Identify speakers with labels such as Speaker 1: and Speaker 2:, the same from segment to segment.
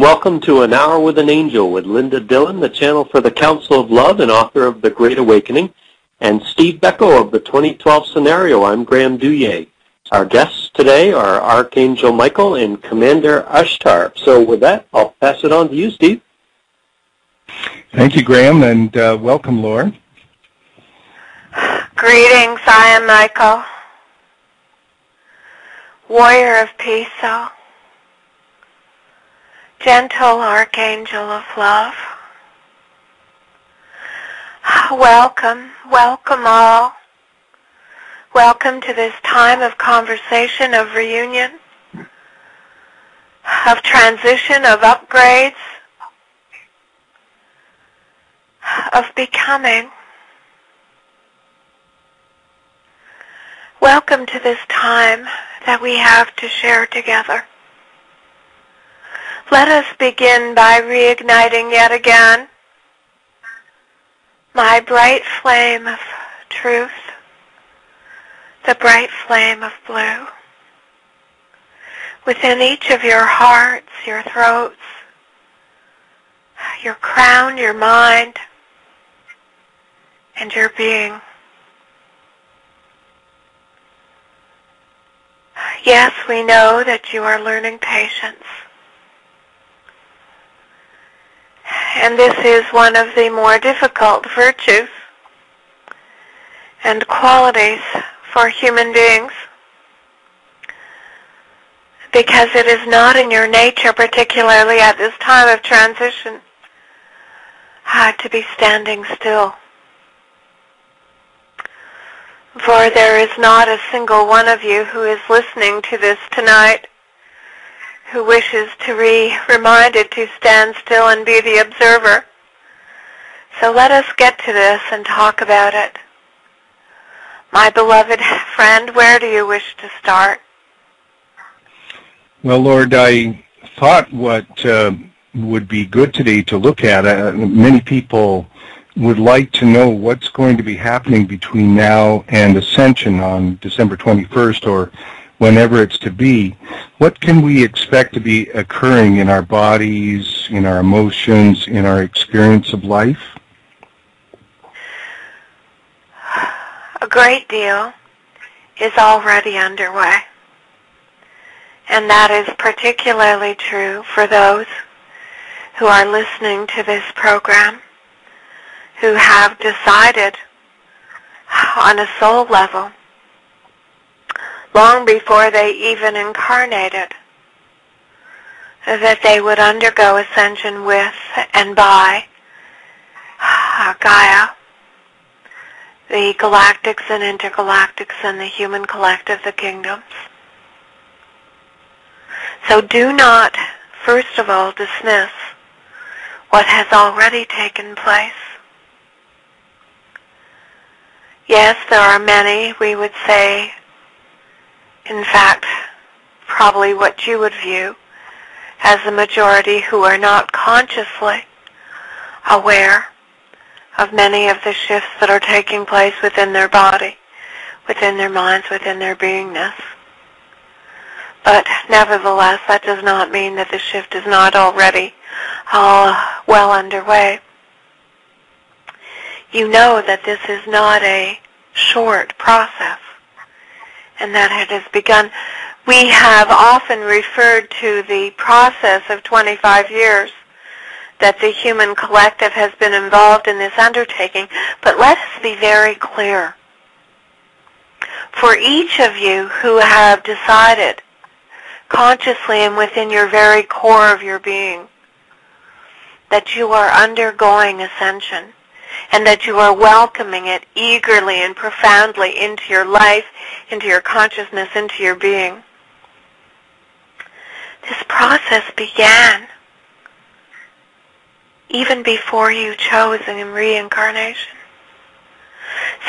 Speaker 1: Welcome to An Hour with an Angel with Linda Dillon, the channel for the Council of Love and author of The Great Awakening, and Steve Becko of the 2012 Scenario. I'm Graham Douillet. Our guests today are Archangel Michael and Commander Ashtar. So with that, I'll pass it on to you, Steve.
Speaker 2: Thank you, Graham, and welcome, Laura.
Speaker 3: Greetings, I am Michael, warrior of peace, gentle archangel of love. Welcome, welcome all. Welcome to this time of conversation, of reunion, of transition, of upgrades, of becoming. Welcome to this time that we have to share together. Let us begin by reigniting yet again my bright flame of truth, the bright flame of blue, within each of your hearts, your throats, your crown, your mind, and your being. Yes, we know that you are learning patience. And this is one of the more difficult virtues and qualities for human beings, because it is not in your nature, particularly at this time of transition, to be standing still. For there is not a single one of you who is listening to this tonight who wishes to be reminded to stand still and be the observer. So let us get to this and talk about it. My beloved friend, where do you wish to start?
Speaker 2: Well, Lord, I thought what would be good today to look at, many people would like to know what's going to be happening between now and Ascension on December 21st or whenever it's to be. What can we expect to be occurring in our bodies, in our emotions, in our experience of life?
Speaker 3: A great deal is already underway. And that is particularly true for those who are listening to this program, who have decided on a soul level, long before they even incarnated, that they would undergo ascension with and by Gaia, the galactics and intergalactics and the human collective, the kingdoms. So do not, first of all, dismiss what has already taken place. Yes, there are many, we would say, in fact, probably what you would view as the majority, who are not consciously aware of many of the shifts that are taking place within their body, within their minds, within their beingness. But nevertheless, that does not mean that the shift is not already well underway. You know that this is not a short process, and that it has begun. We have often referred to the process of 25 years that the human collective has been involved in this undertaking, but let us be very clear. For each of you who have decided consciously and within your very core of your being that you are undergoing ascension, and that you are welcoming it eagerly and profoundly into your life, into your consciousness, into your being. This process began even before you chose in reincarnation.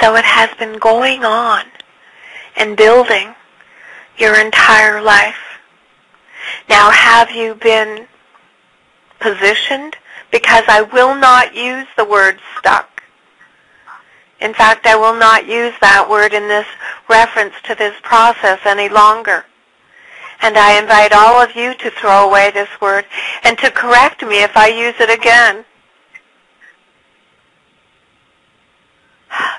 Speaker 3: So it has been going on and building your entire life. Now, have you been positioned? Because I will not use the word stuck. In fact, I will not use that word in this reference to this process any longer. And I invite all of you to throw away this word and to correct me if I use it again.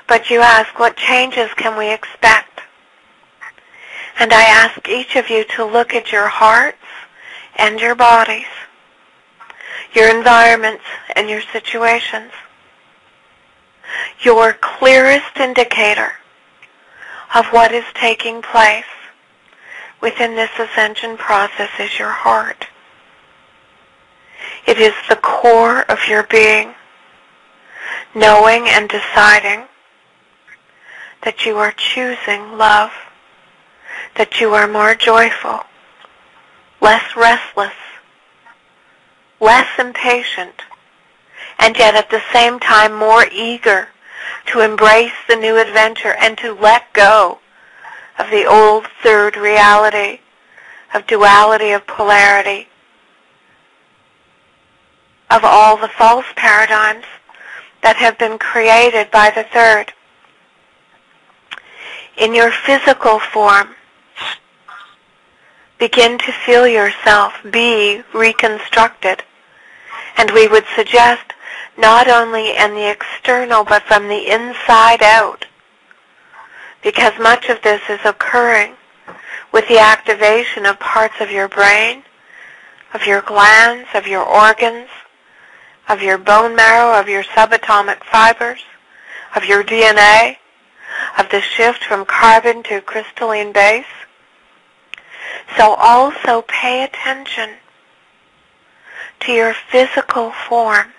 Speaker 3: But you ask, what changes can we expect? And I ask each of you to look at your hearts and your bodies, your environments and your situations. Your clearest indicator of what is taking place within this ascension process is your heart. It is the core of your being, knowing and deciding that you are choosing love, that you are more joyful, less restless, less impatient, and yet at the same time more eager to embrace the new adventure and to let go of the old third reality, of duality, of polarity, of all the false paradigms that have been created by the third. In your physical form, begin to feel yourself be reconstructed. And we would suggest not only in the external, but from the inside out. Because much of this is occurring with the activation of parts of your brain, of your glands, of your organs, of your bone marrow, of your subatomic fibers, of your DNA, of the shift from carbon to crystalline base. So also pay attention to your physical form.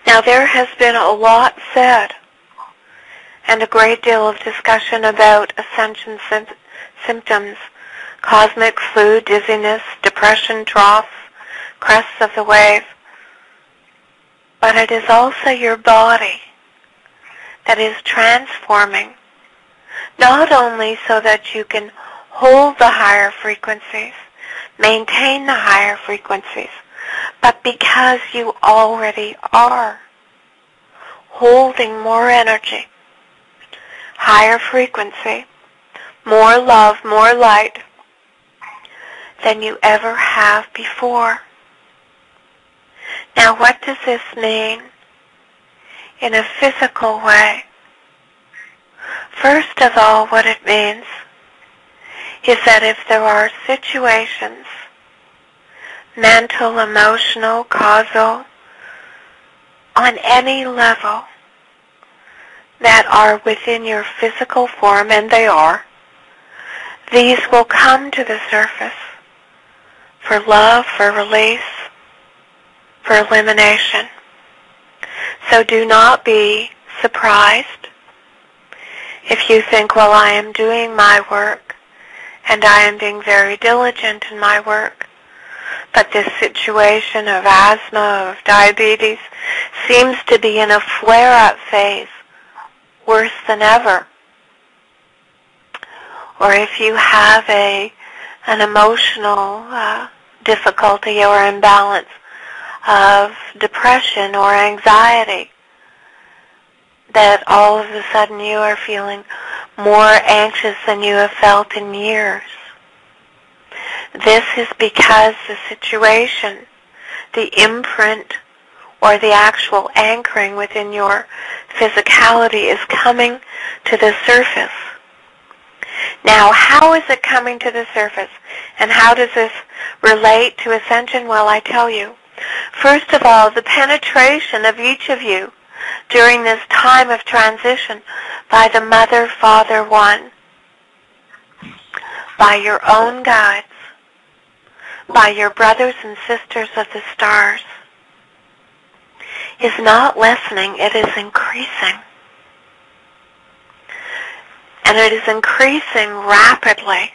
Speaker 3: Now there has been a lot said and a great deal of discussion about ascension symptoms, cosmic flu, dizziness, depression, troughs, crests of the wave. But it is also your body that is transforming, not only so that you can hold the higher frequencies, maintain the higher frequencies, but because you already are holding more energy, higher frequency, more love, more light than you ever have before. Now, what does this mean in a physical way? First of all, what it means is that if there are situations, mental, emotional, causal, on any level, that are within your physical form, and they are, these will come to the surface for love, for release, for elimination. So do not be surprised if you think, well, I am doing my work and I am being very diligent in my work, but this situation of asthma, of diabetes, seems to be in a flare-up phase, worse than ever. Or if you have an emotional difficulty or imbalance of depression or anxiety, that all of a sudden you are feeling more anxious than you have felt in years. This is because the situation, the imprint, or the actual anchoring within your physicality is coming to the surface. Now, how is it coming to the surface? And how does this relate to ascension? Well, I tell you. First of all, the penetration of each of you during this time of transition by the Mother, Father, One, by your own guides, by your brothers and sisters of the stars, is not lessening, it is increasing. And it is increasing rapidly.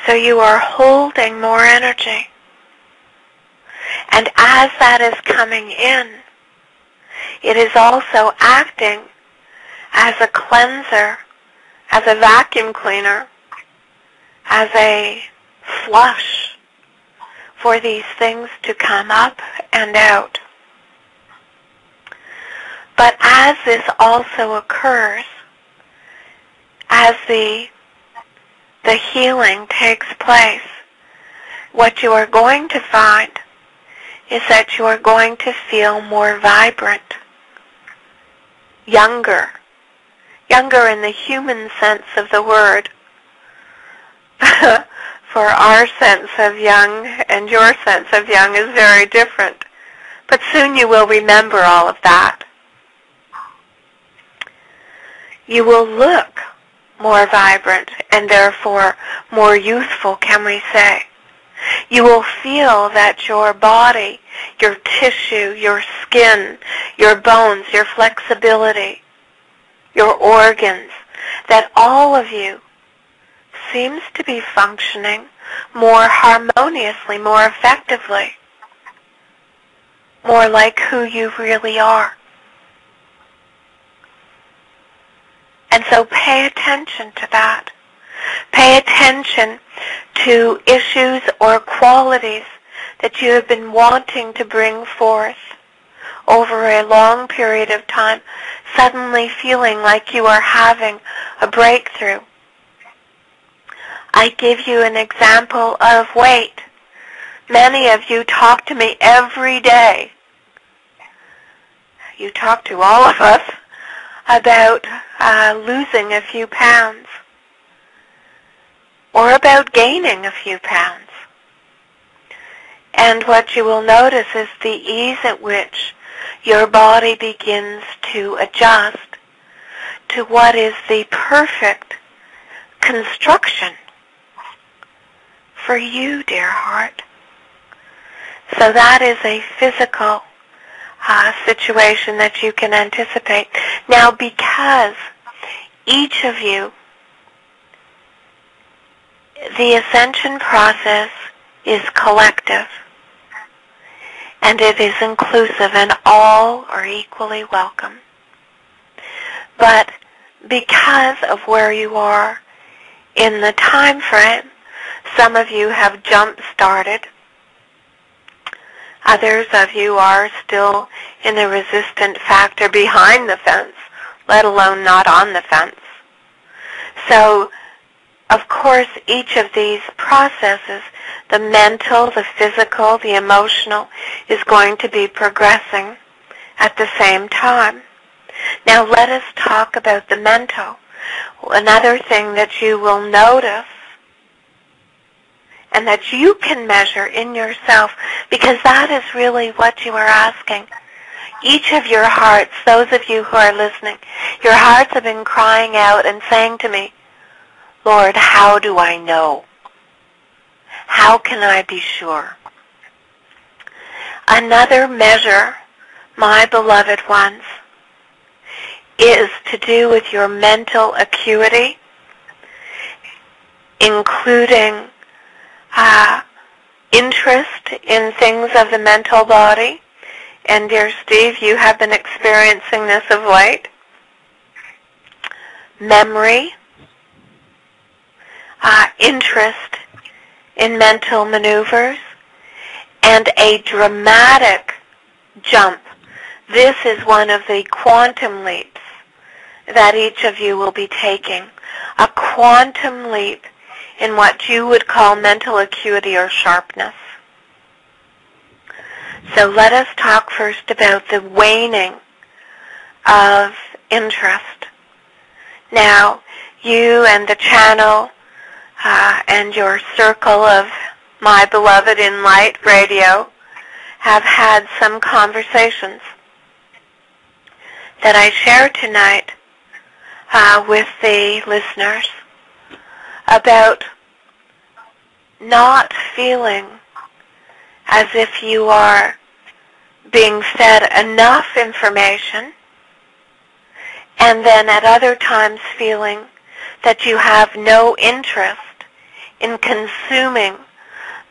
Speaker 3: So you are holding more energy. And as that is coming in, it is also acting as a cleanser, as a vacuum cleaner, as a flush for these things to come up and out. But as this also occurs, as the the healing takes place, what you are going to find is that you are going to feel more vibrant, younger in the human sense of the word. For our sense of young and your sense of young is very different. But soon you will remember all of that. You will look more vibrant and therefore more youthful, can we say. You will feel that your body, your tissue, your skin, your bones, your flexibility, your organs, that all of you seems to be functioning more harmoniously, more effectively, more like who you really are. And so pay attention to that. Pay attention to issues or qualities that you have been wanting to bring forth over a long period of time, suddenly feeling like you are having a breakthrough. I give you an example of weight. Many of you talk to me every day. You talk to all of us about losing a few pounds or about gaining a few pounds. And what you will notice is the ease at which your body begins to adjust to what is the perfect construction for you, dear heart. So that is a physical situation that you can anticipate. Now, because each of you, the ascension process is collective, and it is inclusive, and all are equally welcome. But because of where you are in the time frame, some of you have jump-started. Others of you are still in the resistant factor behind the fence, let alone not on the fence. So, of course, each of these processes, the mental, the physical, the emotional, is going to be progressing at the same time. Now let us talk about the mental. Another thing that you will notice and that you can measure in yourself, because that is really what you are asking. Each of your hearts, those of you who are listening, your hearts have been crying out and saying to me, Lord, how do I know? How can I be sure? Another measure, my beloved ones, is to do with your mental acuity, including interest in things of the mental body. And dear Steve, you have been experiencing this of late. Memory, interest in mental maneuvers, and a dramatic jump. This is one of the quantum leaps that each of you will be taking. A quantum leap in what you would call mental acuity or sharpness. So let us talk first about the waning of interest. Now, you and the channel and your circle of my beloved in light radio have had some conversations that I share tonight with the listeners about not feeling as if you are being fed enough information, and then at other times feeling that you have no interest in consuming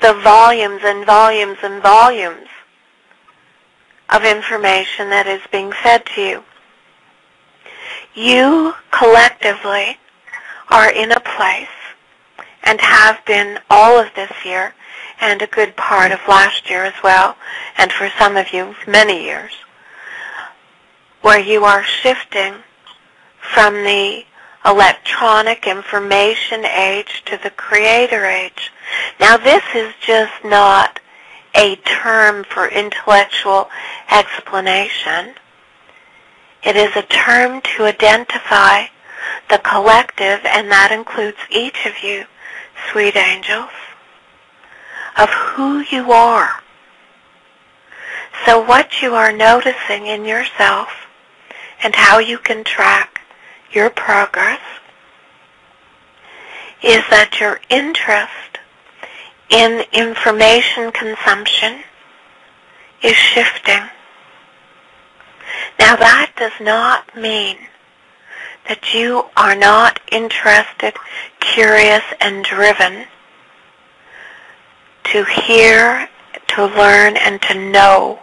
Speaker 3: the volumes and volumes and volumes of information that is being fed to you. You collectively are in a place, and have been all of this year, and a good part of last year as well, and for some of you, many years, where you are shifting from the electronic information age to the creator age. Now this is just not a term for intellectual explanation. It is a term to identify the collective, and that includes each of you, sweet angels, of who you are. So what you are noticing in yourself and how you can track your progress is that your interest in information consumption is shifting. Now that does not mean that you are not interested, curious, and driven to hear, to learn, and to know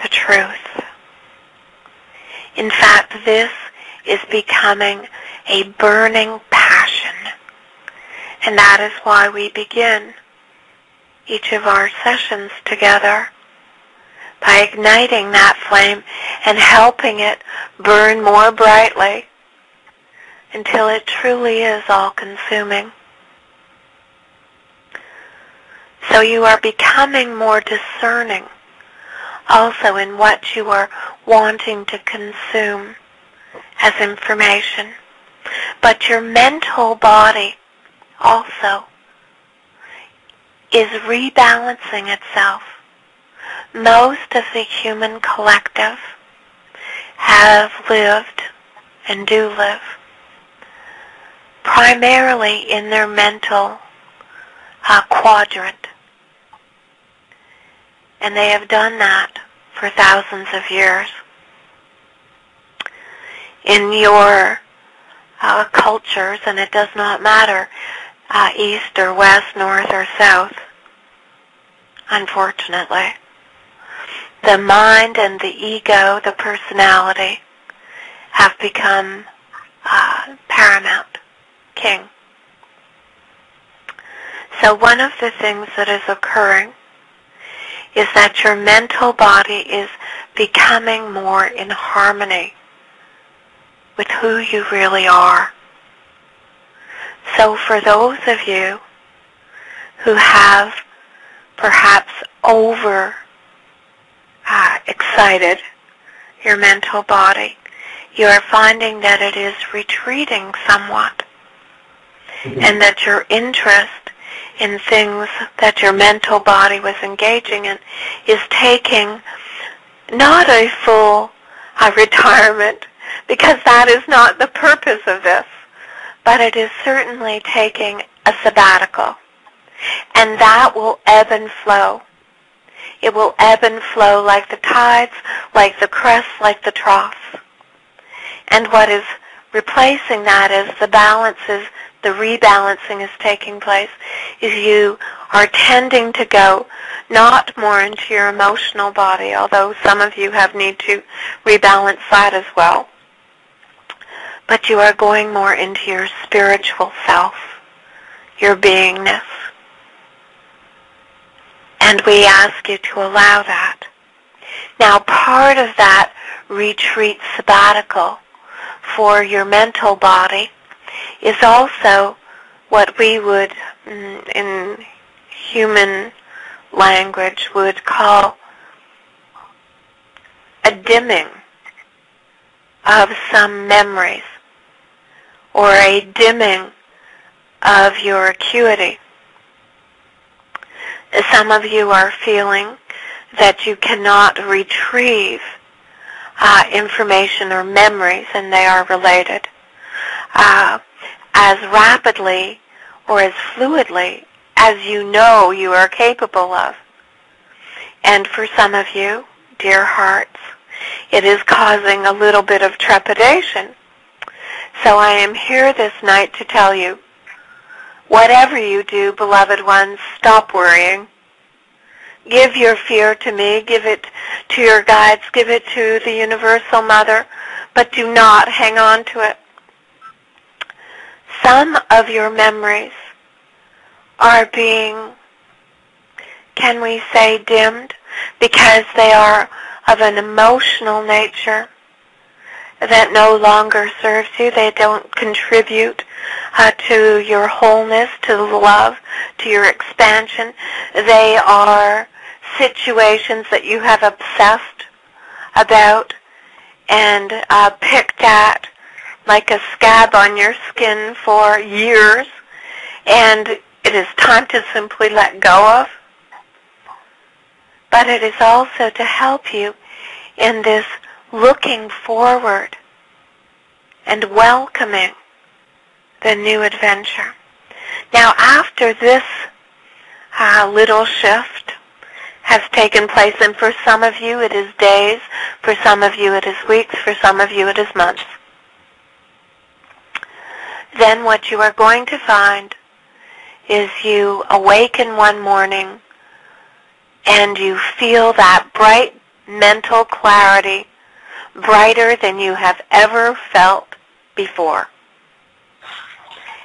Speaker 3: the truth. In fact, this is becoming a burning passion, and that is why we begin each of our sessions together by igniting that flame and helping it burn more brightly until it truly is all-consuming. So you are becoming more discerning also in what you are wanting to consume as information. But your mental body also is rebalancing itself. Most of the human collective have lived and do live primarily in their mental quadrant. And they have done that for thousands of years. In your cultures, and it does not matter east or west, north or south, unfortunately, the mind and the ego, the personality, have become paramount, king. So one of the things that is occurring is that your mental body is becoming more in harmony with who you really are. So for those of you who have perhaps over excited your mental body, you are finding that it is retreating somewhat, and that your interest in things that your mental body was engaging in is taking not a full retirement, because that is not the purpose of this, but it is certainly taking a sabbatical. And that will ebb and flow. It will ebb and flow like the tides, like the crests, like the troughs. And what is replacing that as the balances, the rebalancing is taking place, is you are tending to go not more into your emotional body, although some of you have need to rebalance that as well, but you are going more into your spiritual self, your beingness. And we ask you to allow that. Now, part of that retreat sabbatical for your mental body is also what we would, in human language, would call a dimming of some memories, or a dimming of your acuity. Some of you are feeling that you cannot retrieve information or memories, and they are related, as rapidly or as fluidly as you know you are capable of. And for some of you, dear hearts, it is causing a little bit of trepidation. So I am here this night to tell you, whatever you do, beloved ones, stop worrying. Give your fear to me, give it to your guides, give it to the Universal Mother, but do not hang on to it. Some of your memories are being, can we say, dimmed, because they are of an emotional nature, that no longer serves you. They don't contribute to your wholeness, to the love, to your expansion. They are situations that you have obsessed about and picked at like a scab on your skin for years, and it is time to simply let go of. But it is also to help you in this looking forward and welcoming the new adventure. Now, after this little shift has taken place, and for some of you it is days, for some of you it is weeks, for some of you it is months, then what you are going to find is you awaken one morning and you feel that bright mental clarity, brighter than you have ever felt before.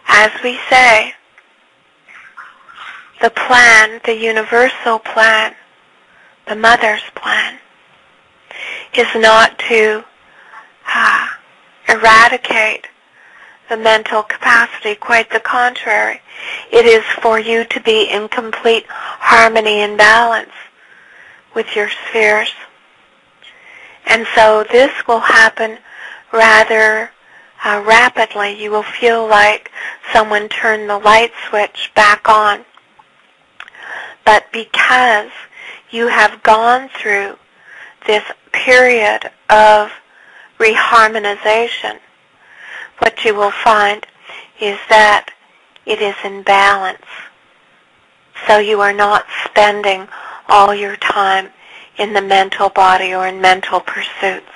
Speaker 3: As we say, the plan, the universal plan, the mother's plan, is not to eradicate the mental capacity. Quite the contrary. It is for you to be in complete harmony and balance with your spheres. And so this will happen rather rapidly. You will feel like someone turned the light switch back on. But because you have gone through this period of reharmonization, what you will find is that it is in balance. So you are not spending all your time in the mental body or in mental pursuits.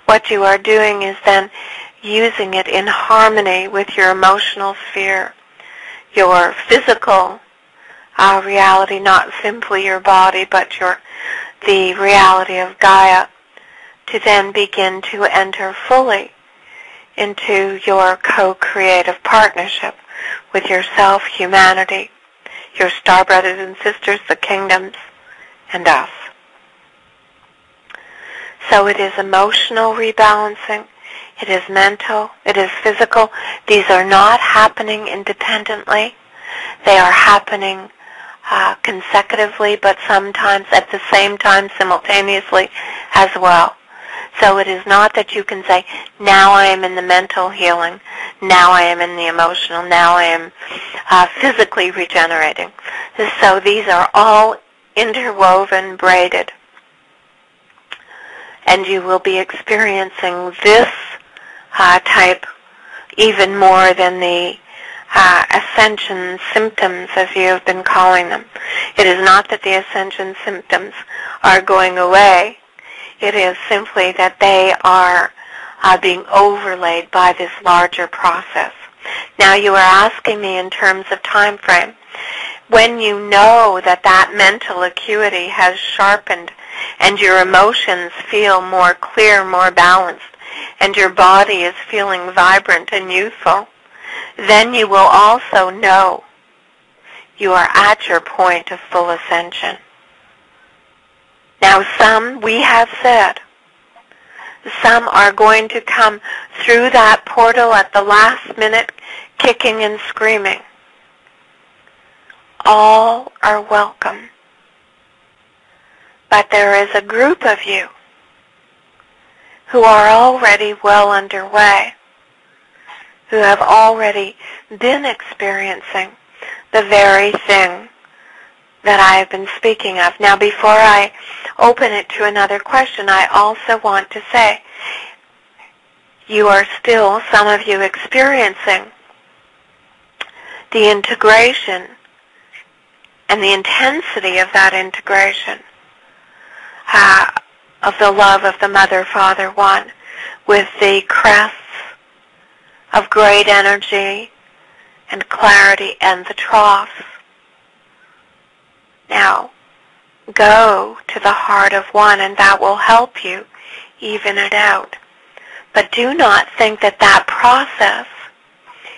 Speaker 3: What you are doing is then using it in harmony with your emotional sphere, your physical reality, not simply your body, but the reality of Gaia, to then begin to enter fully into your co-creative partnership with yourself, humanity, your star brothers and sisters, the kingdoms, and us. So it is emotional rebalancing, it is mental, it is physical. These are not happening independently. They are happening consecutively, but sometimes at the same time simultaneously as well. So it is not that you can say, now I am in the mental healing, now I am in the emotional, now I am physically regenerating. So these are all interwoven, braided. And you will be experiencing this type even more than the ascension symptoms, as you have been calling them. It is not that the ascension symptoms are going away. It is simply that they are being overlaid by this larger process. Now, you are asking me in terms of time frame. When you know that that mental acuity has sharpened and your emotions feel more clear, more balanced, and your body is feeling vibrant and youthful, then you will also know you are at your point of full ascension. Now some, we have said, some are going to come through that portal at the last minute, kicking and screaming. All are welcome. But there is a group of you who are already well underway, who have already been experiencing the very thing that I have been speaking of. Now, before I open it to another question, I also want to say, you are still, some of you, experiencing the integration and the intensity of that integration of the love of the Mother, Father, One, with the crests of great energy and clarity and the troughs. Now, go to the heart of one, and that will help you even it out. But do not think that that process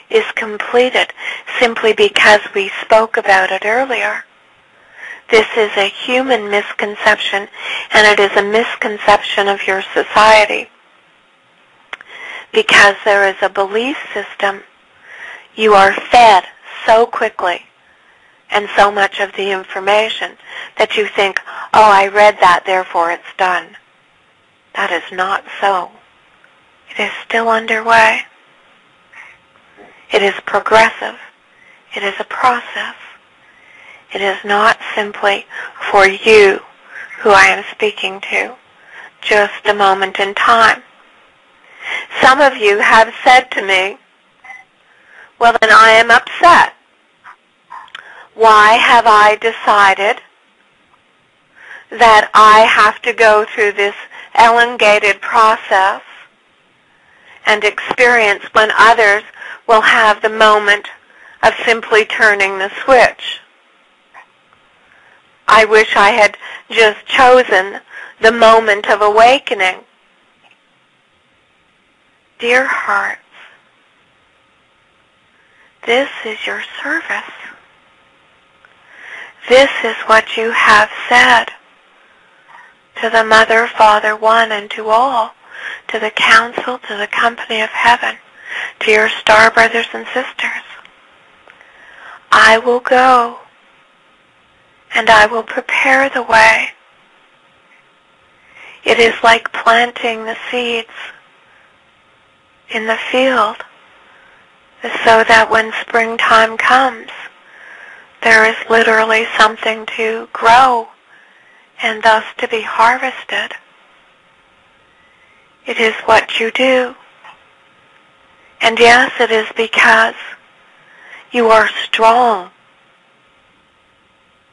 Speaker 3: is completed simply because we spoke about it earlier. This is a human misconception, and it is a misconception of your society. because there is a belief system, you are fed so quickly and so much of the information that you think, oh, I read that, therefore it's done. That is not so. It is still underway. It is progressive. It is a process. It is not simply for you, who I am speaking to, just a moment in time. Some of you have said to me, well, then I am upset. Why have I decided that I have to go through this elongated process and experience when others will have the moment of simply turning the switch? I wish I had just chosen the moment of awakening. Dear hearts, this is your service. This is what you have said to the Mother, Father, One, and to all, to the Council, to the company of heaven, to your star brothers and sisters. I will go, and I will prepare the way. It is like planting the seeds in the field, so that when springtime comes, there is literally something to grow and thus to be harvested. It is what you do. And yes, it is because you are strong.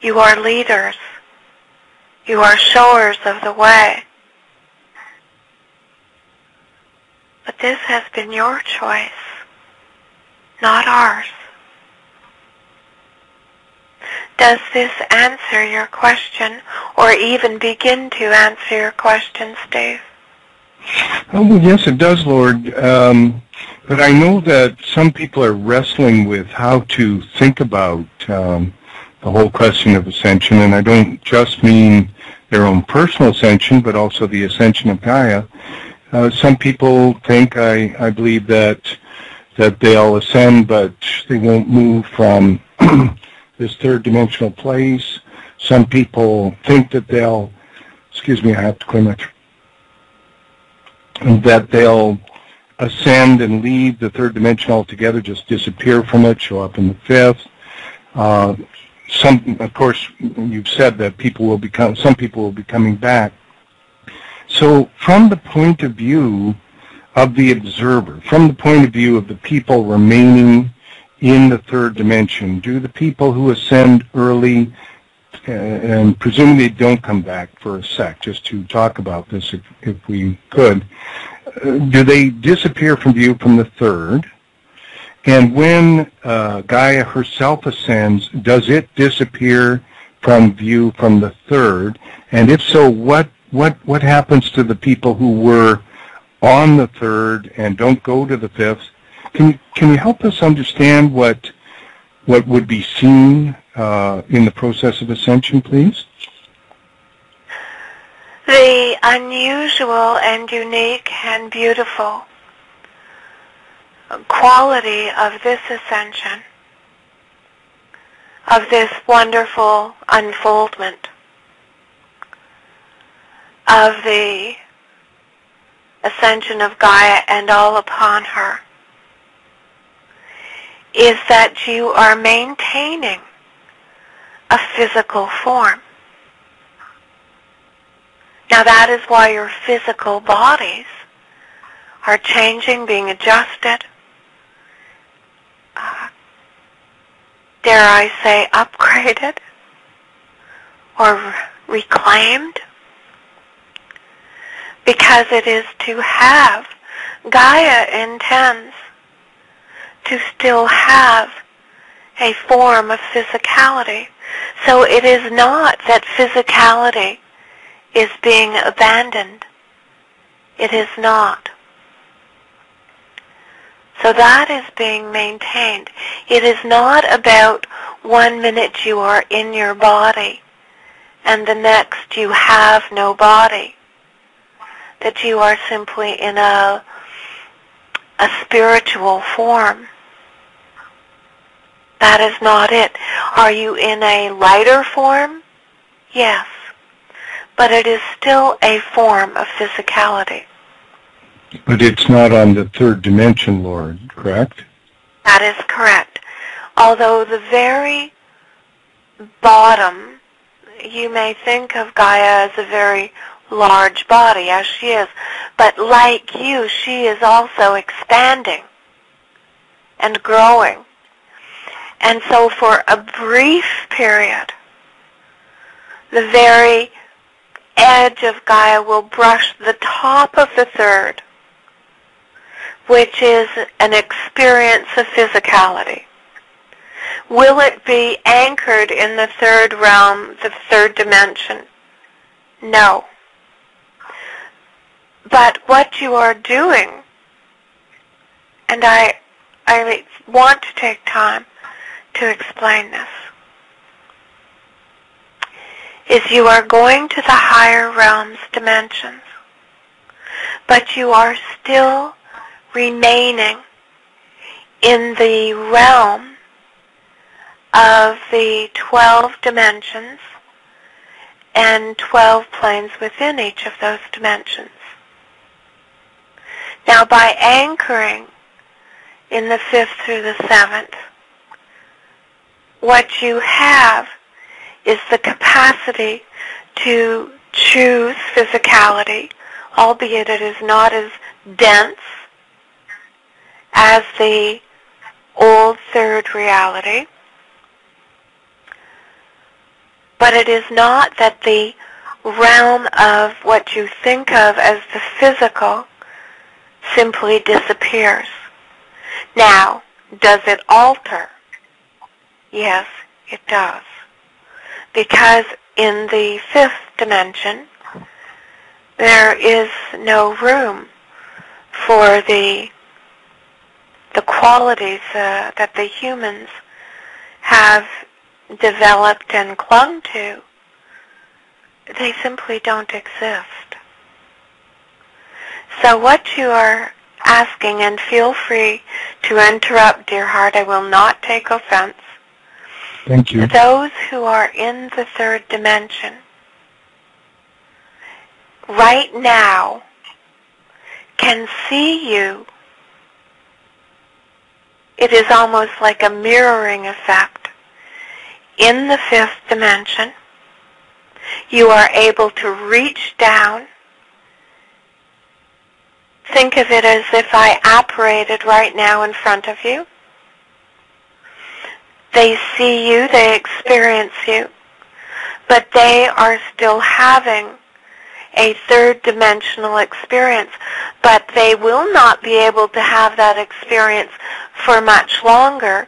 Speaker 3: You are leaders. You are showers of the way. But this has been your choice, not ours. Does this answer your question, or even begin to answer your question, Steve?
Speaker 2: Oh, well, yes, it does, Lord. But I know that some people are wrestling with how to think about the whole question of ascension, and I don't just mean their own personal ascension, but also the ascension of Gaia. Some people think, I believe that they'll ascend, but they won't move from this third dimensional place. Some people think that they'll, excuse me, I have to clear my throat, that they'll ascend and leave the third dimension altogether, just disappear from it, show up in the fifth. Some, of course, you've said that some people will be coming back. So from the point of view of the observer, from the point of view of the people remaining in the third dimension, do the people who ascend early, and presumably don't come back for a sec, just to talk about this if we could, do they disappear from view from the third? And when Gaia herself ascends, does it disappear from view from the third? And if so, what happens to the people who were on the third and don't go to the fifth? Can you help us understand what would be seen in the process of ascension, please?
Speaker 3: The unusual and unique and beautiful quality of this ascension, of this wonderful unfoldment of the ascension of Gaia and all upon her, is that you are maintaining a physical form. Now that is why your physical bodies are changing, being adjusted, dare I say upgraded or reclaimed, because it is to have, Gaia intends to still have a form of physicality. So it is not that physicality is being abandoned. It is not. So that is being maintained. It is not about 1 minute you are in your body and the next you have no body, that you are simply in a a spiritual form. That is not it. Are you in a lighter form? Yes. But it is still a form of physicality.
Speaker 2: But it's not on the third dimension, Lord, correct?
Speaker 3: That is correct. Although the very bottom, you may think of Gaia as a very large body, as she is. But like you, she is also expanding and growing. And so for a brief period, the very edge of Gaia will brush the top of the third, which is an experience of physicality. Will it be anchored in the third realm, the third dimension? No. But what you are doing, and I want to take time to explain this, is you are going to the higher realms dimensions, but you are still remaining in the realm of the 12 dimensions and 12 planes within each of those dimensions. Now, by anchoring in the 5th through the 7th, what you have is the capacity to choose physicality, albeit it is not as dense as the old third reality. But it is not that the realm of what you think of as the physical simply disappears. Now, does it alter? Yes, it does. Because in the 5th dimension, there is no room for the qualities that the humans have developed and clung to. They simply don't exist. So what you are asking, and feel free to interrupt, dear heart, I will not take offense.
Speaker 2: Thank you.
Speaker 3: Those who are in the third dimension right now can see you. It is almost like a mirroring effect. In the 5th dimension, you are able to reach down. Think of it as if I apparated right now in front of you. They see you, they experience you, but they are still having a third dimensional experience, but they will not be able to have that experience for much longer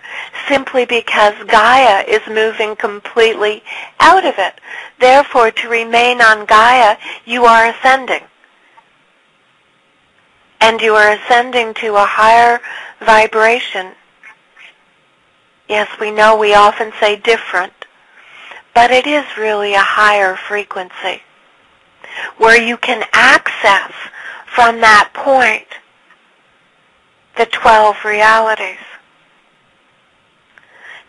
Speaker 3: simply because Gaia is moving completely out of it. Therefore, to remain on Gaia, you are ascending. And you are ascending to a higher vibration. Yes, we know we often say different, but it is really a higher frequency where you can access from that point the 12 realities.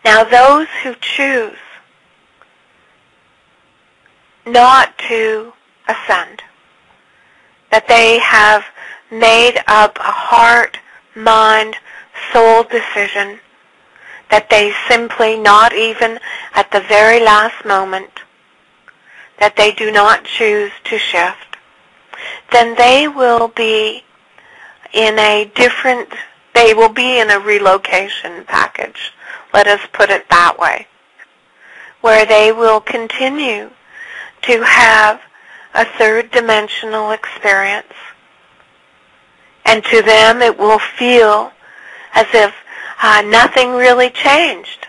Speaker 3: Now, those who choose not to ascend, that they have made up a heart, mind, soul decision, that they simply, not even at the very last moment, that they do not choose to shift, then they will be in a relocation package, let us put it that way, where they will continue to have a third dimensional experience. And to them it will feel as if nothing really changed.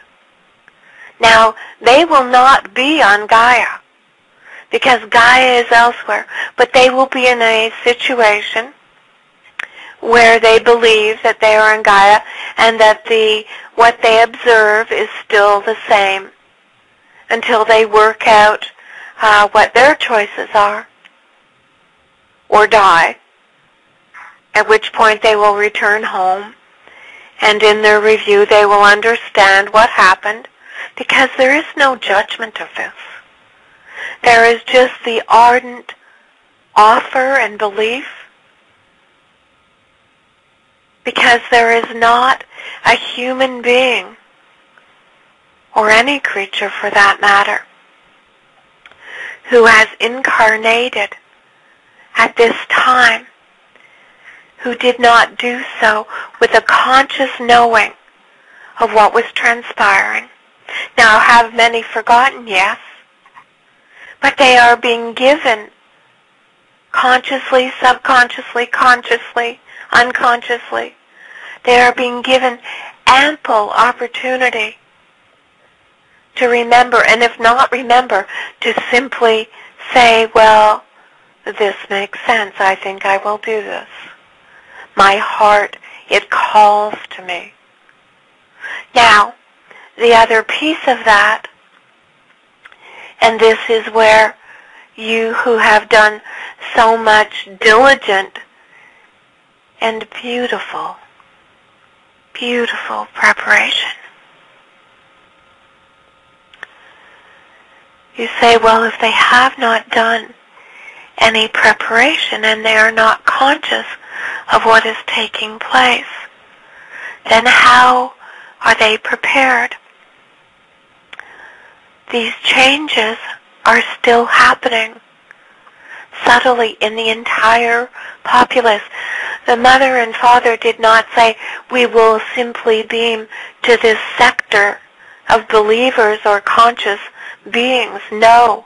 Speaker 3: Now, they will not be on Gaia, because Gaia is elsewhere, but they will be in a situation where they believe that they are in Gaia and that what they observe is still the same until they work out what their choices are or die. at which point they will return home, and in their review they will understand what happened, because there is no judgment of this. There is just the ardent offer and belief, because there is not a human being, or any creature for that matter, who has incarnated at this time, who did not do so with a conscious knowing of what was transpiring. Now, have many forgotten? Yes. But they are being given consciously, subconsciously, consciously, unconsciously. They are being given ample opportunity to remember, and if not remember, to simply say, well, this makes sense. I think I will do this. My heart, it calls to me. Now, the other piece of that, and this is where you who have done so much diligent and beautiful, beautiful preparation. You say, well, if they have not done any preparation and they are not conscious of what is taking place, then how are they prepared? These changes are still happening subtly in the entire populace. The mother and father did not say, we will simply beam to this sector of believers or conscious beings. No,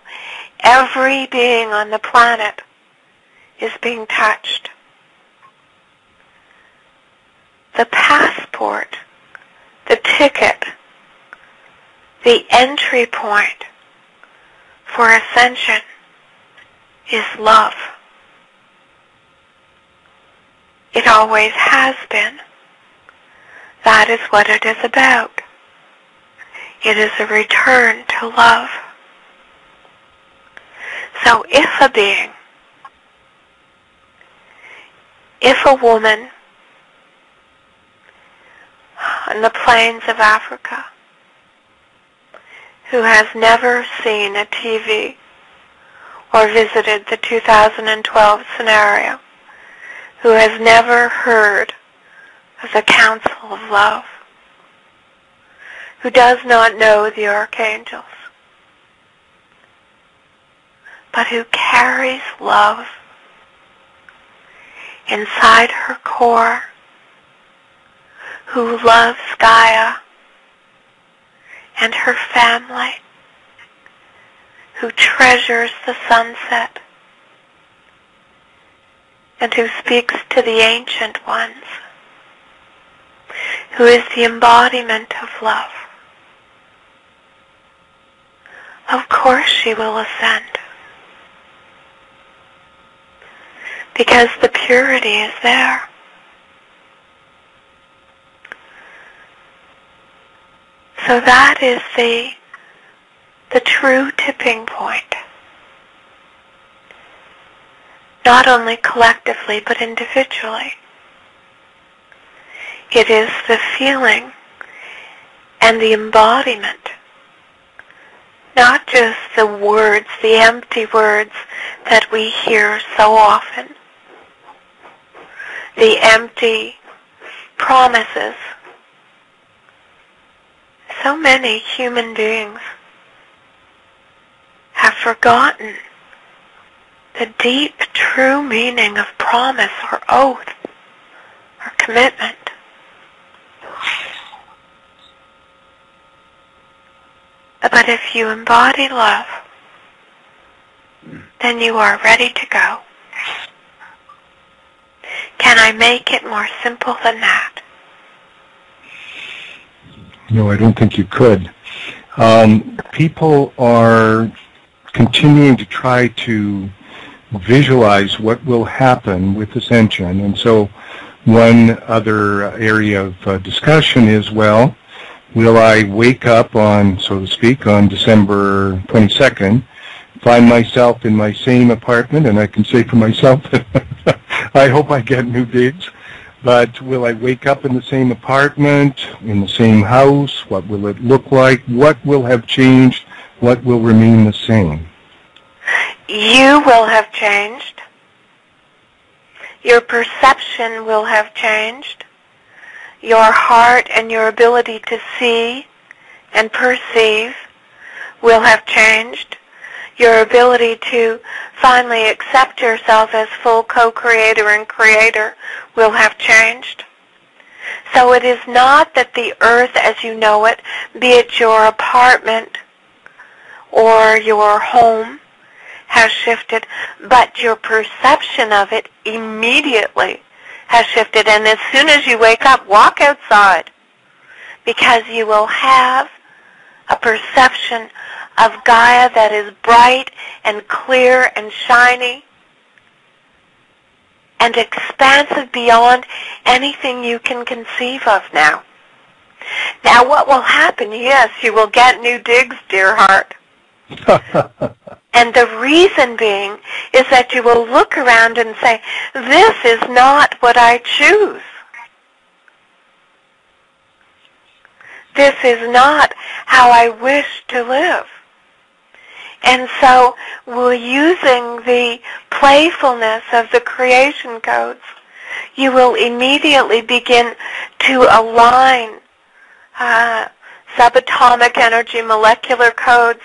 Speaker 3: every being on the planet is being touched. The passport, the ticket, the entry point for ascension is love. It always has been. That is what it is about. It is a return to love. So if a being, if a woman on the plains of Africa who has never seen a TV or visited the 2012 scenario, who has never heard of the Council of Love, who does not know the archangels, but who carries love inside her core, who loves Gaia and her family, who treasures the sunset, and who speaks to the ancient ones, who is the embodiment of love. Of course she will ascend, because the purity is there. So that is the true tipping point, not only collectively but individually. It is the feeling and the embodiment, not just the words, the empty words that we hear so often, the empty promises. So many human beings have forgotten the deep, true meaning of promise or oath or commitment. But if you embody love, then you are ready to go. Can I make it more simple than that?
Speaker 2: No, I don't think you could. People are continuing to try to visualize what will happen with ascension. And so one other area of discussion is, well, will I wake up on, so to speak, on December 22nd, find myself in my same apartment, and I can say for myself that I hope I get new digs. But will I wake up in the same apartment, in the same house? What will it look like? What will have changed? What will remain the same?
Speaker 3: You will have changed. Your perception will have changed. Your heart and your ability to see and perceive will have changed. Your ability to finally accept yourself as full co-creator and creator will have changed. So it is not that the earth as you know it, be it your apartment or your home, has shifted, but your perception of it immediately has shifted. And as soon as you wake up, walk outside, because you will have a perception of Gaia that is bright and clear and shiny and expansive beyond anything you can conceive of now. Now what will happen? Yes, you will get new digs, dear heart. And the reason being is that you will look around and say, this is not what I choose. This is not how I wish to live. And so we're using the playfulness of the creation codes. You will immediately begin to align subatomic energy molecular codes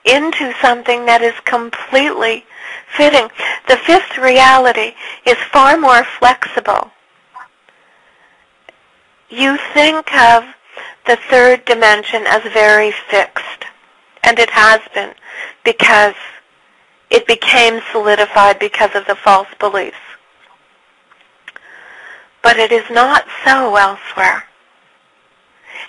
Speaker 3: into something that is completely fitting. The fifth reality is far more flexible. You think of the third dimension as very fixed, and it has been because it became solidified because of the false beliefs. But it is not so elsewhere.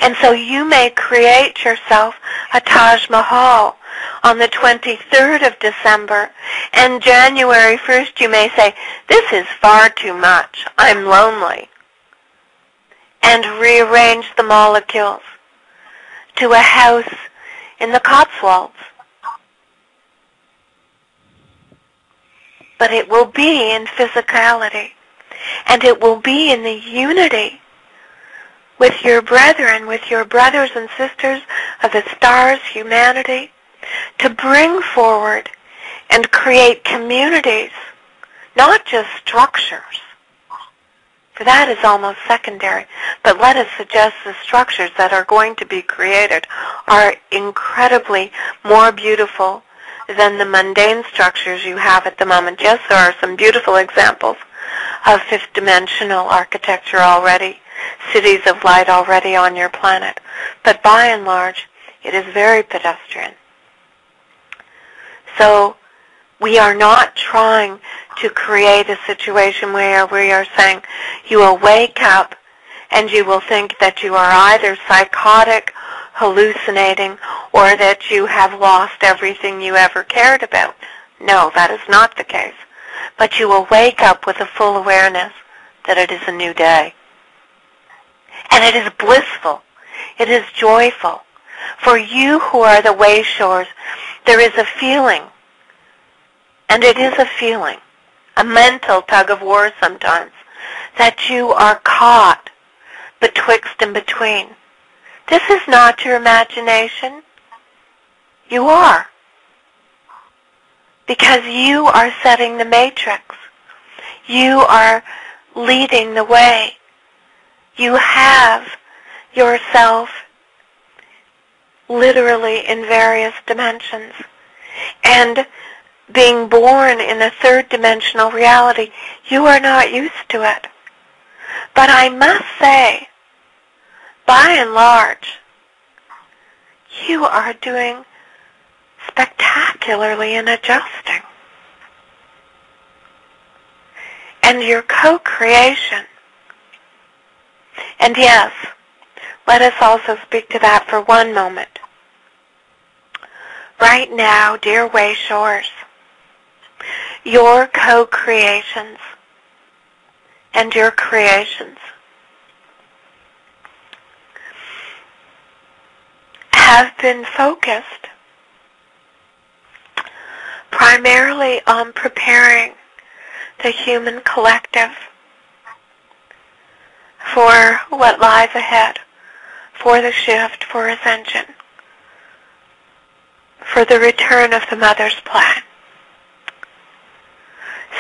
Speaker 3: And so you may create yourself a Taj Mahal on the 23rd of December, and January 1st you may say, this is far too much, I'm lonely, and rearrange the molecules to a house in the Cotswolds. But it will be in physicality, and it will be in the unity with your brethren, with your brothers and sisters of the stars, humanity, to bring forward and create communities, not just structures. For that is almost secondary. But let us suggest the structures that are going to be created are incredibly more beautiful than the mundane structures you have at the moment. Yes, there are some beautiful examples of fifth-dimensional architecture already, cities of light already on your planet. But by and large, it is very pedestrian. So we are not trying to create a situation where we are saying you will wake up and you will think that you are either psychotic, hallucinating, or that you have lost everything you ever cared about. No, that is not the case. But you will wake up with a full awareness that it is a new day. And it is blissful. It is joyful. For you who are the way shores, there is a feeling, and it is a feeling, a mental tug of war sometimes, that you are caught betwixt and between. This is not your imagination. You are. Because you are setting the matrix. You are leading the way. You have yourself literally in various dimensions. And being born in a third-dimensional reality, you are not used to it. But I must say, by and large, you are doing spectacularly in adjusting. And your co-creation. And yes, let us also speak to that for one moment. Right now, dear way shores, your co-creations and your creations have been focused primarily on preparing the human collective for what lies ahead, for the shift, for ascension, for the return of the Mother's plan.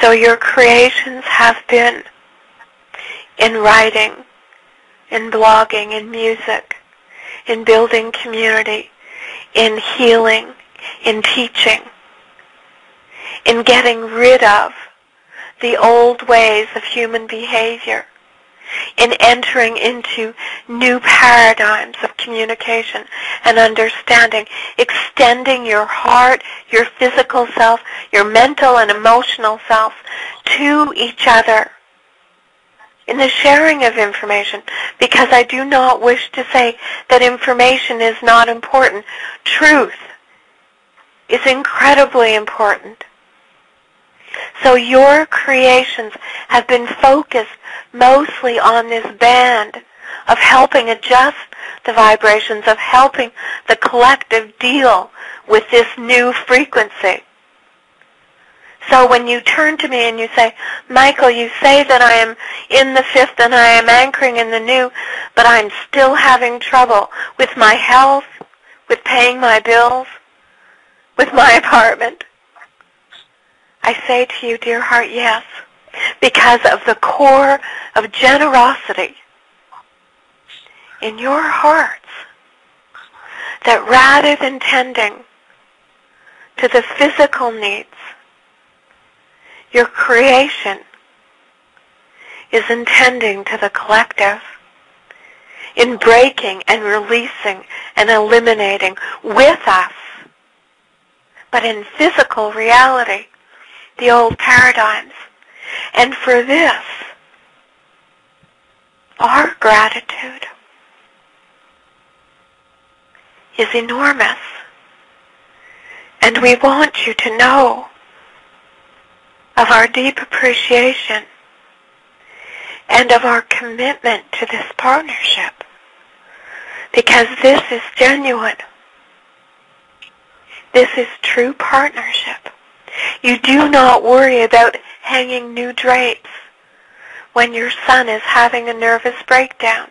Speaker 3: So your creations have been in writing, in blogging, in music, in building community, in healing, in teaching, in getting rid of the old ways of human behavior, in entering into new paradigms of communication and understanding, extending your heart, your physical self, your mental and emotional self to each other in the sharing of information, because I do not wish to say that information is not important. Truth is incredibly important. So your creations have been focused mostly on this band of helping adjust the vibrations, of helping the collective deal with this new frequency. So when you turn to me and you say, Michael, you say that I am in the fifth and I am anchoring in the new, but I'm still having trouble with my health, with paying my bills, with my apartment, I say to you, dear heart, yes, because of the core of generosity in your hearts, that rather than tending to the physical needs, your creation is intending to the collective, in breaking and releasing and eliminating with us, but in physical reality, the old paradigms. And for this, our gratitude is enormous. And we want you to know of our deep appreciation and of our commitment to this partnership, because this is genuine. This is true partnership. You do not worry about hanging new drapes when your son is having a nervous breakdown,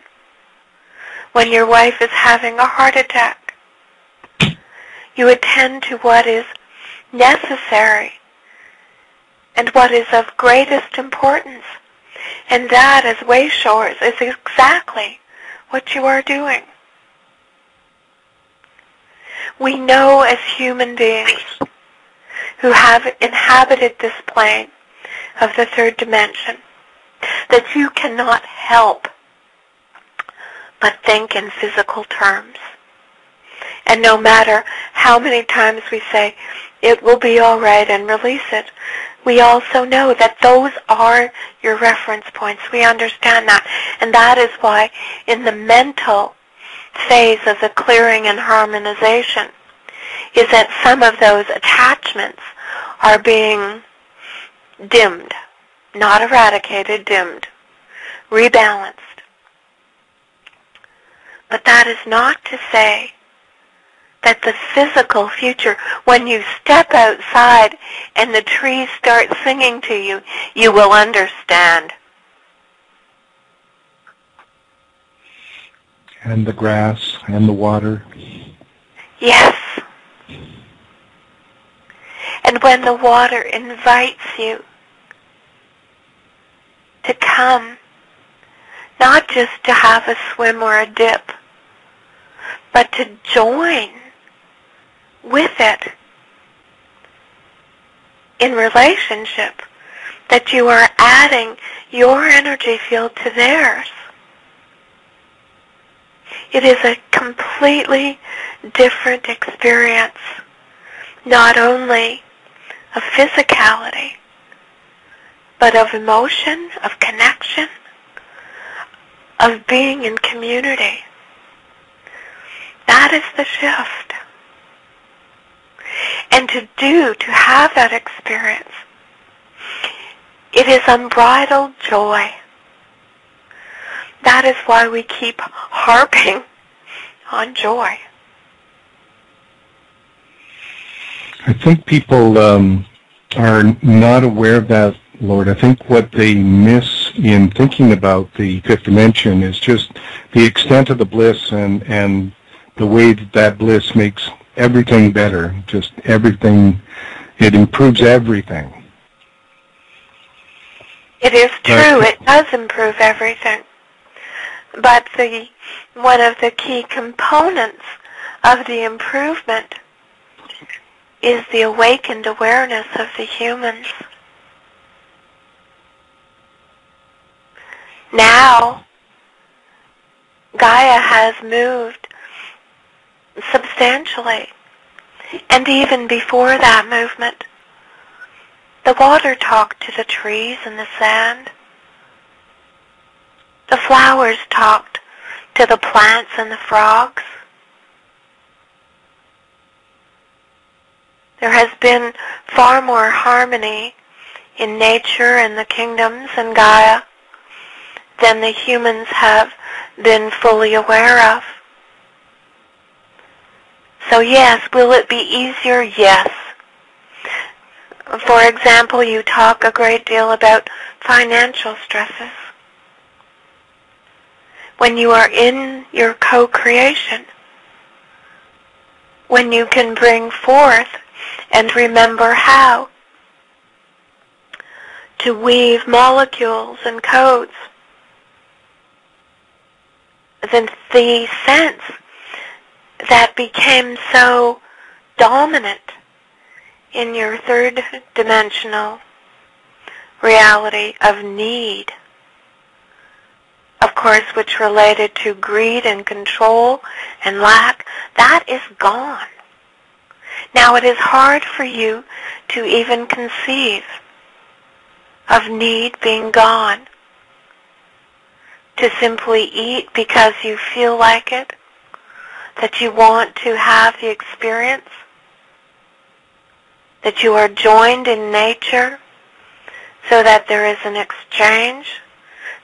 Speaker 3: when your wife is having a heart attack. You attend to what is necessary and what is of greatest importance. And that, as way showers, is exactly what you are doing. We know as human beings who have inhabited this plane of the third dimension that you cannot help but think in physical terms. And no matter how many times we say, it will be all right, and release it, we also know that those are your reference points. We understand that. And that is why in the mental phase of the clearing and harmonization is that some of those attachments are being dimmed, not eradicated, dimmed, rebalanced. But that is not to say that the physical future, when you step outside and the trees start singing to you, you will understand.
Speaker 2: And the grass and the water.
Speaker 3: Yes. And when the water invites you to come, not just to have a swim or a dip, but to join with it in relationship, that you are adding your energy field to theirs. It is a completely different experience, not only of physicality, but of emotion, of connection, of being in community. That is the shift. And to have that experience, it is unbridled joy. That is why we keep harping on joy.
Speaker 2: I think people are not aware of that Lord. I think what they miss in thinking about the fifth dimension is just the extent of the bliss and the way that bliss makes everything better, just everything. It improves everything.
Speaker 3: It is true. It does improve everything. But one of the key components of the improvement is the awakened awareness of the humans. Now, Gaia has moved substantially. And even before that movement, the water talked to the trees and the sand. The flowers talked to the plants and the frogs. There has been far more harmony in nature and the kingdoms and Gaia than the humans have been fully aware of. So yes, will it be easier? Yes. For example, you talk a great deal about financial stresses. When you are in your co-creation, when you can bring forth and remember how to weave molecules and codes, then the sense that became so dominant in your third dimensional reality of need, of course, which related to greed and control and lack, that is gone. Now it is hard for you to even conceive of need being gone. To simply eat because you feel like it, that you want to have the experience, that you are joined in nature so that there is an exchange,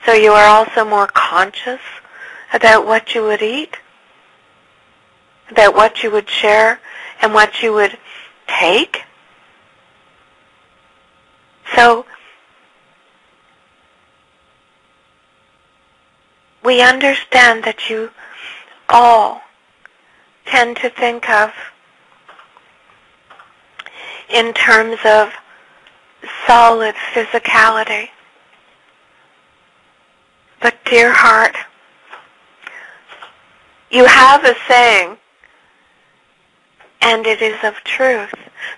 Speaker 3: so you are also more conscious about what you would eat, about what you would share and what you would take. So we understand that you all tend to think of in terms of solid physicality. But dear heart, you have a saying, and it is of truth,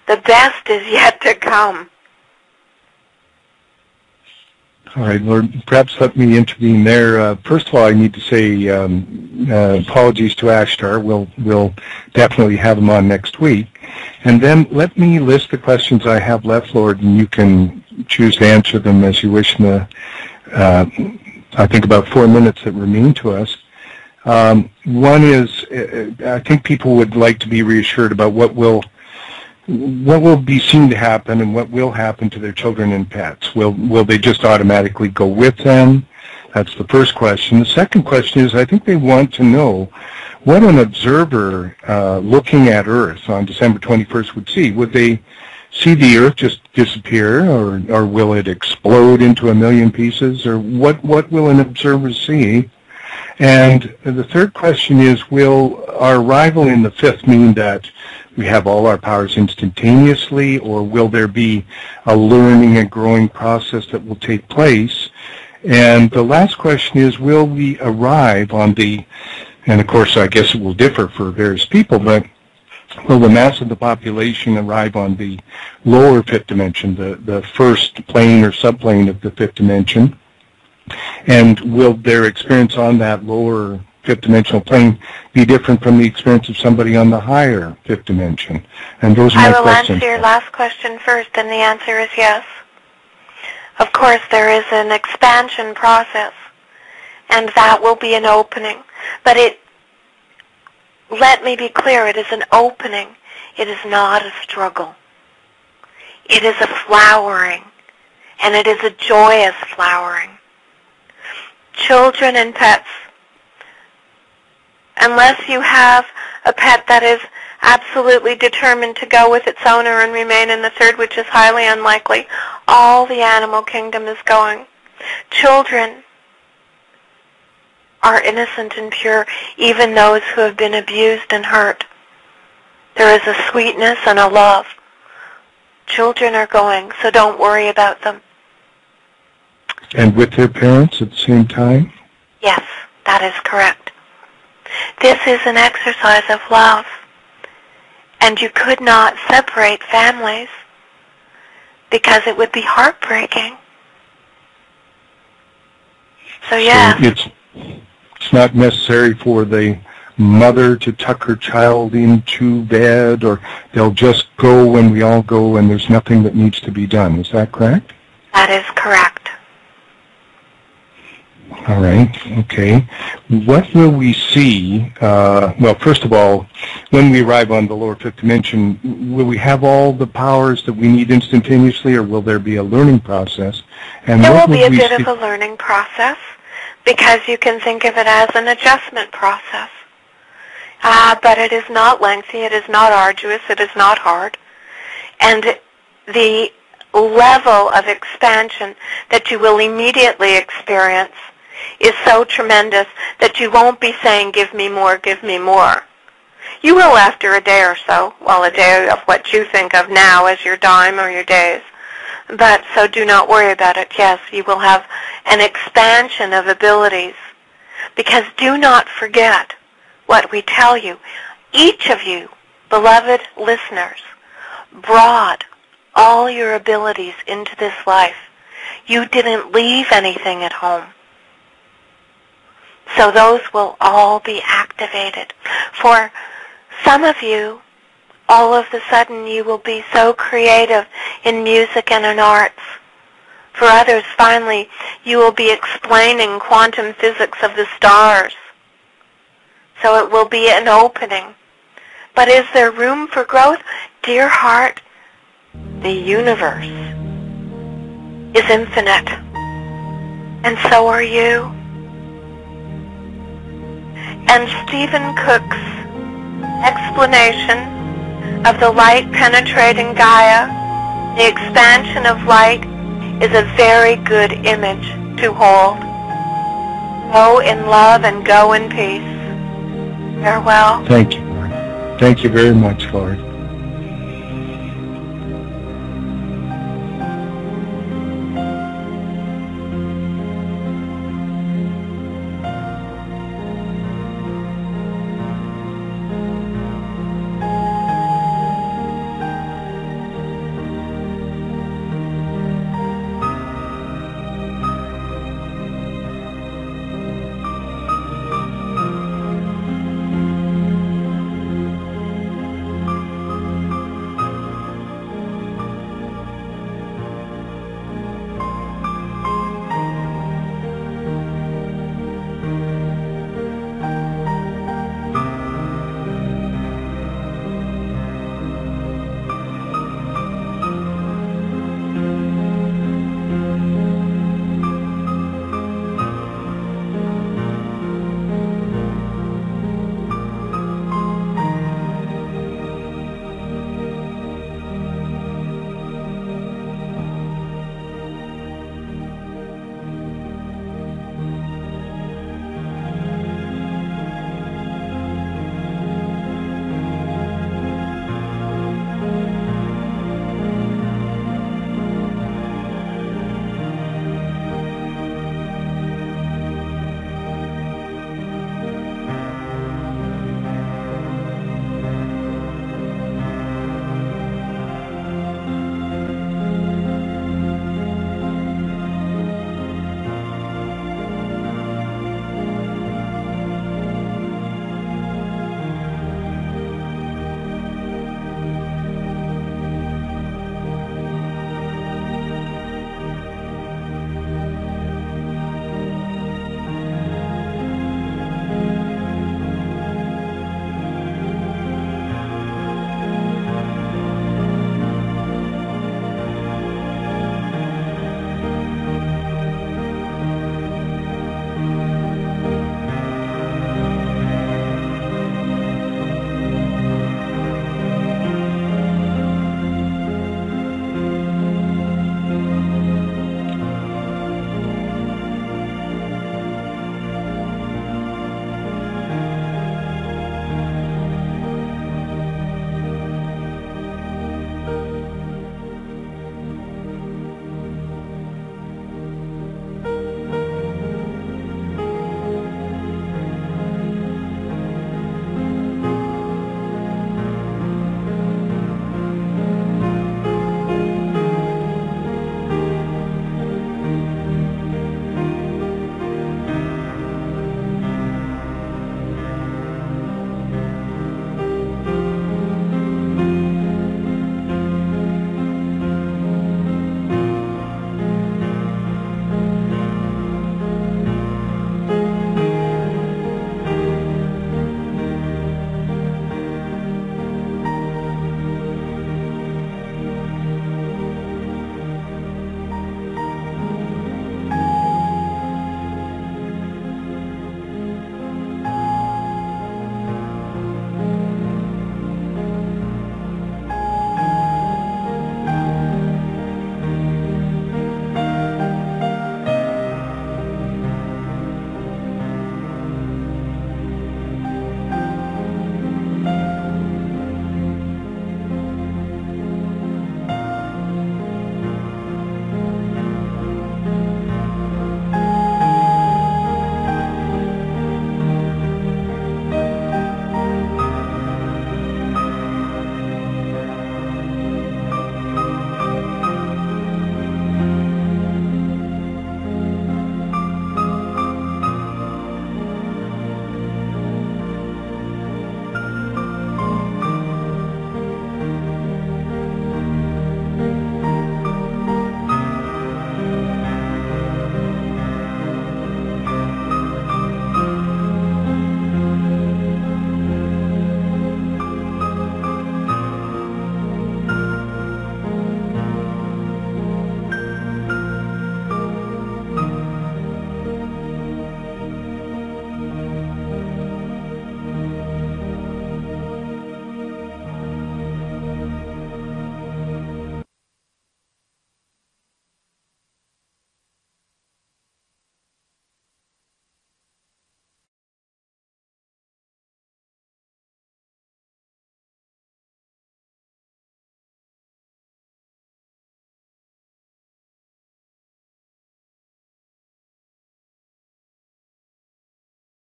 Speaker 3: the best is yet to come.
Speaker 2: All right, Lord, perhaps let me intervene there. First of all, I need to say apologies to Ashtar. We'll definitely have him on next week. And then let me list the questions I have left, Lord, and you can choose to answer them as you wish in the, I think, about 4 minutes that remain to us. One is, I think people would like to be reassured about what will be seen to happen and what will happen to their children and pets. Will they just automatically go with them? That's the first question. The second question is, I think they want to know what an observer looking at Earth on December 21st would see. Would they see the Earth just disappear, or will it explode into a million pieces, or what will an observer see? And the third question is, will our arrival in the fifth mean that we have all our powers instantaneously, or will there be a learning and growing process that will take place? And the last question is, will we arrive on the, and of course I guess it will differ for various people, but will the mass of the population arrive on the lower fifth dimension, the first plane or subplane of the fifth dimension? And will their experience on that lower fifth dimensional plane be different from the experience of somebody on the higher fifth dimension? And those are my questions.
Speaker 3: I will answer your last question first, and the answer is yes. Of course, there is an expansion process, and that will be an opening. But let me be clear, it is an opening. It is not a struggle. It is a flowering, and it is a joyous flowering. Children and pets, unless you have a pet that is absolutely determined to go with its owner and remain in the third, which is highly unlikely. All the animal kingdom is going. Children are innocent and pure, even those who have been abused and hurt. There is a sweetness and a love. Children are going, so don't worry about them.
Speaker 2: And with their parents at the same time?
Speaker 3: Yes, that is correct. This is an exercise of love. And you could not separate families because it would be heartbreaking. So yes.
Speaker 2: So it's not necessary for the mother to tuck her child into bed, or they'll just go when we all go and there's nothing that needs to be done. Is that correct?
Speaker 3: That is correct.
Speaker 2: All right. Okay. What will we see? Well, first of all, when we arrive on the lower fifth dimension, will we have all the powers that we need instantaneously, or will there be a learning process? And
Speaker 3: there will be a bit of a learning process, because you can think of it as an adjustment process. But it is not lengthy, it is not arduous, it is not hard. And the level of expansion that you will immediately experience is so tremendous that you won't be saying, give me more, give me more. You will after a day or so, well, a day of what you think of now as your dime or your days. But so do not worry about it. Yes, you will have an expansion of abilities. Because do not forget what we tell you. Each of you, beloved listeners, brought all your abilities into this life. You didn't leave anything at home. So those will all be activated. For some of you, all of a sudden you will be so creative in music and in arts. For others, finally, you will be explaining quantum physics of the stars. So it will be an opening. But is there room for growth? Dear heart, the universe is infinite. And so are you. And Stephen Cook's explanation of the light penetrating Gaia, the expansion of light, is a very good image to hold. Go in love and go in peace. Farewell.
Speaker 2: Thank you. Thank you very much, Lord.